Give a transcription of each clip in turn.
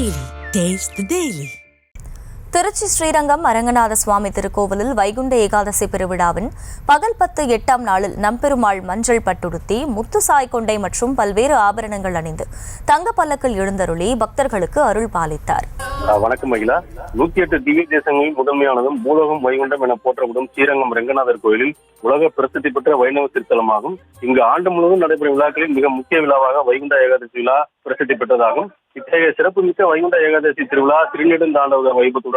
Daily. Taste the Daily. Trichy Srirangam Aranganatha சுவாமி திருக்கோவிலில் வைகுண்ட ஏகாதசி பெருவிழாவின் பகல் 10-8ஆம் நாளில் நம்பெருமாள் மஞ்சள் பட்டுடுத்தி முத்து சாய் கொண்டை மற்றும் பல்வேறு ஆபரணங்கள் அணிந்து தங்க பல்லக்கில் எழுந்தருளி பக்தர்களுக்கு அருள் பாலித்தார். வணக்கம் மகிழா. 108 திவ்ய தேசங்களில் முதன்மையானதும் பூலோகம் வைகுண்டம் என போற்றப்படும் ஸ்ரீரங்கம் ரங்கநாதர் கோயிலில் உலக பிரசித்தி பெற்ற வைணவ திருத்தலமாகும். இங்கு ஆண்டு முழுவதும் நடைபெறும் விழாக்களில் மிக முக்கிய விழாவாக வைகுண்ட ஏகாதசி விழா பிரசித்தி பெற்றதாகும். இத்தகைய சிறப்புமிக்க வைகுண்ட ஏகாதசி திருவிழா திருநெடுந்தாண்டவ வைபவத்துடன்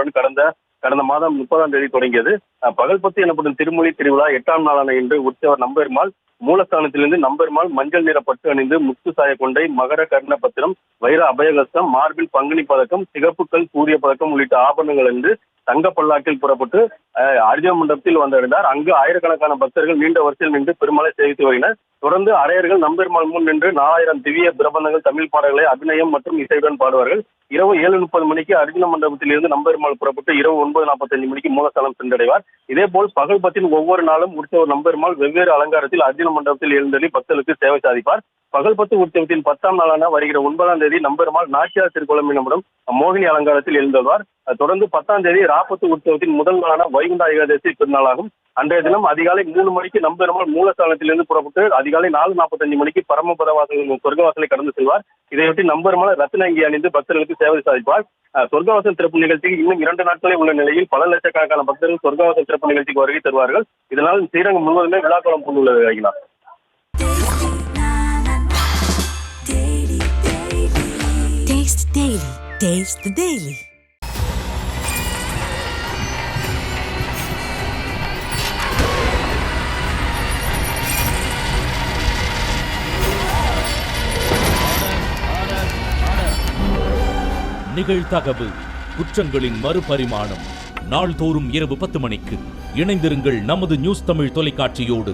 கடந்த மாதம் 30ஆம் தேதி தொடங்கியது. பகல் 10 எனப்படும் திருமொழி திருவிழா 8ஆம் நாளான இன்று உற்சவர் நம்பெருமாள் மூலஸ்தானத்திலிருந்து நம்பெருமாள் மஞ்சள் நிற பட்டு அணிந்து முத்து சாய கொண்டை மகர கர்ண பத்திரம் வைர அபயகஸ்தம் மார்பில் பங்குனி பதக்கம் சிகப்புக்கல் சூரிய பதக்கம் உள்ளிட்ட ஆபரணங்கள் என்று தங்க பல்லாக்கில் புறப்பட்டு அர்ஜுன மண்டபத்தில் வந்தடைந்தார். அங்கு ஆயிரக்கணக்கான பக்தர்கள் நீண்ட வரிசையில் நின்று பெருமாளை சேவித்து வருகினர். தொடர்ந்து அரையர்கள் நம்பெருமாள் முன் நின்று 4000 திவ்ய பிரபந்தங்கள் தமிழ் பாடல்களை அபிநயம் மற்றும் இசையுடன் பாடுவார்கள். இரவு 7:30 மணிக்கு அர்ஜுன மண்டபத்தில் இருந்து நம்பெருமாள் புறப்பட்டு இரவு 9:45 மணிக்கு மூலஸ்தானம் சென்றடைவார். இதேபோல் பகல் 10 ஒவ்வொரு நாளும் உற்சவர் நம்பெருமாள் வெவ்வேறு அலங்காரத்தில் அர்ஜுன மண்டபத்தில் எழுந்தள்ளி பக்தர்களுக்கு சேவை சாதிப்பார். பகல் 10 உற்சவத்தின் 10ஆம் நாளான வருகிற 9ஆம் தேதி நம்பெருமாள் நாச்சியார் திருக்குளம் எனப்படும் மோகினி அலங்காரத்தில் எழுந்தள்வார். தொடர்ந்து 10ஆம் தேதி ராப்பத்து உற்சவத்தின் முதல் நாளான வைகுண்ட ஏகாதசி திருநாளாகும். அன்றைய தினம் அதிகாலை 3 மணிக்கு நம்பெருமாள் மூலஸ்தானத்திலிருந்து புறப்பட்டு அதிகாலை 4:45 மணிக்கு பரமபதவாசல் சொர்க்கவாசலை கடந்து செல்வார். இதையொட்டி நம்பெருமாள் ரத்தின அங்கி அணிந்து பக்தர்களுக்கு சேவை சாதிப்பார். சொர்க்கவாசல் சிறப்பு நிகழ்ச்சிக்கு இன்னும் 2 நாட்களே உள்ள நிலையில் பல லட்சக்கணக்கான பக்தர்கள் சொர்க்கவாசல் சிறப்பு நிகழ்ச்சிக்கு வருகை தருவார்கள். இதனால் ஸ்ரீரங்கம் முழுவதுமே விழாக்களம் பூண்டுள்ளது. ஆகினார். Taste Daily. Taste the Daily. நிகழ்தகவு குற்றங்களின் மறுபரிமாணம் நாள்தோறும் இரவு 10 மணிக்கு இணைந்திருங்கள் நமது நியூஸ் தமிழ் தொலைக்காட்சியோடு.